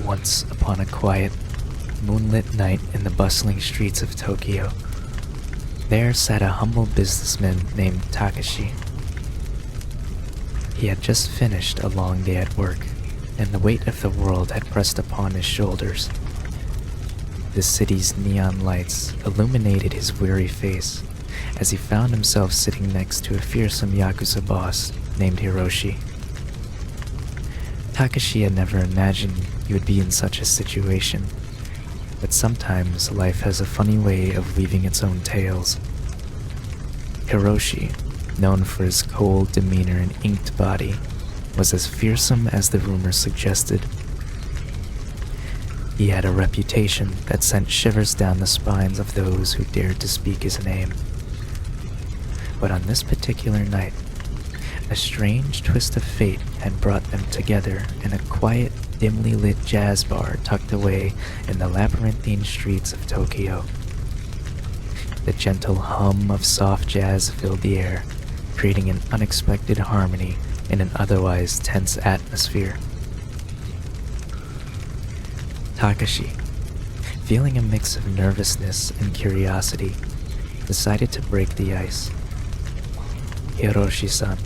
Once upon a quiet, moonlit night in the bustling streets of Tokyo, there sat a humble businessman named Takashi. He had just finished a long day at work, and the weight of the world had pressed upon his shoulders. The city's neon lights illuminated his weary face as he found himself sitting next to a fearsome Yakuza boss named Hiroshi. Takashi had never imagined he would be in such a situation, but sometimes life has a funny way of weaving its own tales. Hiroshi, known for his cold demeanor and inked body, was as fearsome as the rumors suggested. He had a reputation that sent shivers down the spines of those who dared to speak his name. But on this particular night, a strange twist of fate had brought them together in a quiet, dimly lit jazz bar tucked away in the labyrinthine streets of Tokyo. The gentle hum of soft jazz filled the air, creating an unexpected harmony in an otherwise tense atmosphere. Takashi, feeling a mix of nervousness and curiosity, decided to break the ice. "Hiroshi-san,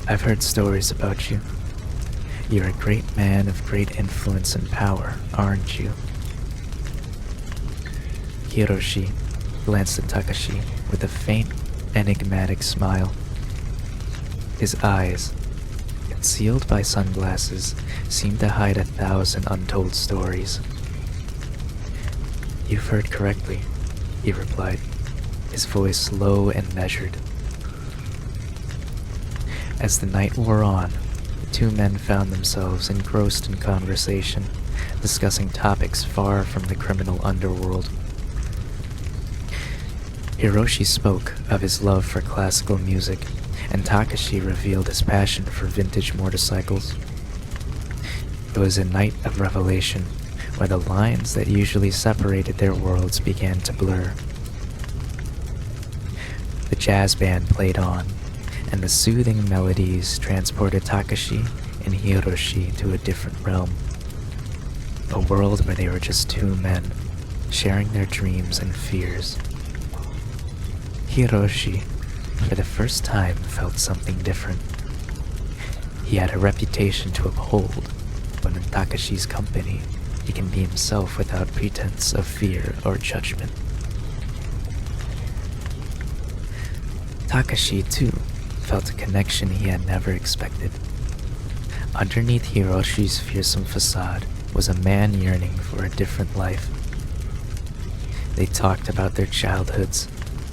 I've heard stories about you. You're a great man of great influence and power, aren't you?" Hiroshi glanced at Takashi with a faint, enigmatic smile. His eyes, concealed by sunglasses, seemed to hide 1,000 untold stories. "You've heard correctly," he replied, his voice low and measured. As the night wore on, the two men found themselves engrossed in conversation, discussing topics far from the criminal underworld. Hiroshi spoke of his love for classical music, and Takashi revealed his passion for vintage motorcycles. It was a night of revelation, where the lines that usually separated their worlds began to blur. The jazz band played on, and the soothing melodies transported Takashi and Hiroshi to a different realm. A world where they were just two men, sharing their dreams and fears. Hiroshi, for the first time, felt something different. He had a reputation to uphold, but in Takashi's company, he can be himself without pretense of fear or judgment. Takashi, too, felt a connection he had never expected. Underneath Hiroshi's fearsome facade was a man yearning for a different life. They talked about their childhoods,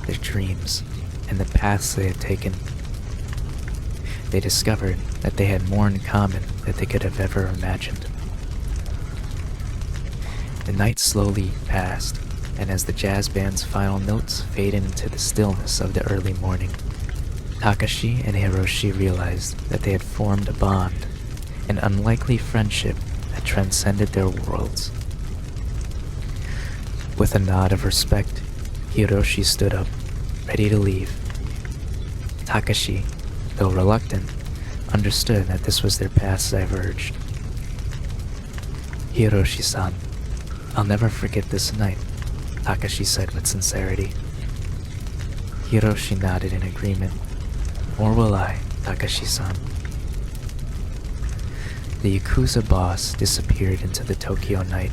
their dreams, and the paths they had taken. They discovered that they had more in common than they could have ever imagined. The night slowly passed, and as the jazz band's final notes faded into the stillness of the early morning, Takashi and Hiroshi realized that they had formed a bond, an unlikely friendship that transcended their worlds. With a nod of respect, Hiroshi stood up, ready to leave. Takashi, though reluctant, understood that this was their paths diverged. "Hiroshi-san, I'll never forget this night," Takashi said with sincerity. Hiroshi nodded in agreement. "Or will I, Takashi-san." The Yakuza boss disappeared into the Tokyo night,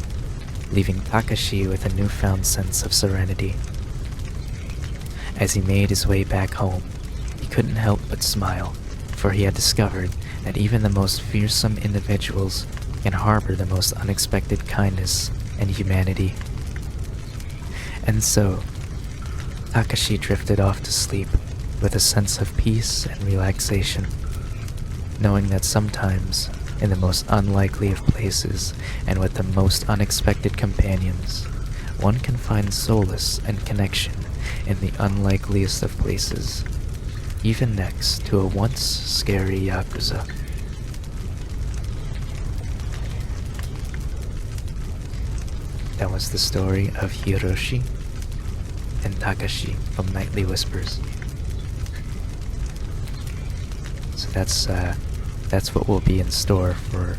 leaving Takashi with a newfound sense of serenity. As he made his way back home, he couldn't help but smile, for he had discovered that even the most fearsome individuals can harbor the most unexpected kindness and humanity. And so, Takashi drifted off to sleep with a sense of peace and relaxation, knowing that sometimes, in the most unlikely of places and with the most unexpected companions, one can find solace and connection in the unlikeliest of places, even next to a once scary Yakuza. That was the story of Hiroshi and Takashi from Nightly Whispers. So that's what will be in store for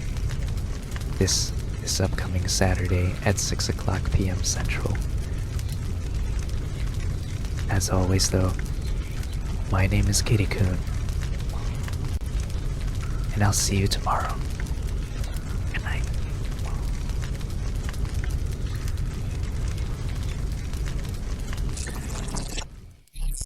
this this upcoming Saturday at 6 o'clock p.m. Central. As always though, my name is Kitty-kun, and I'll see you tomorrow.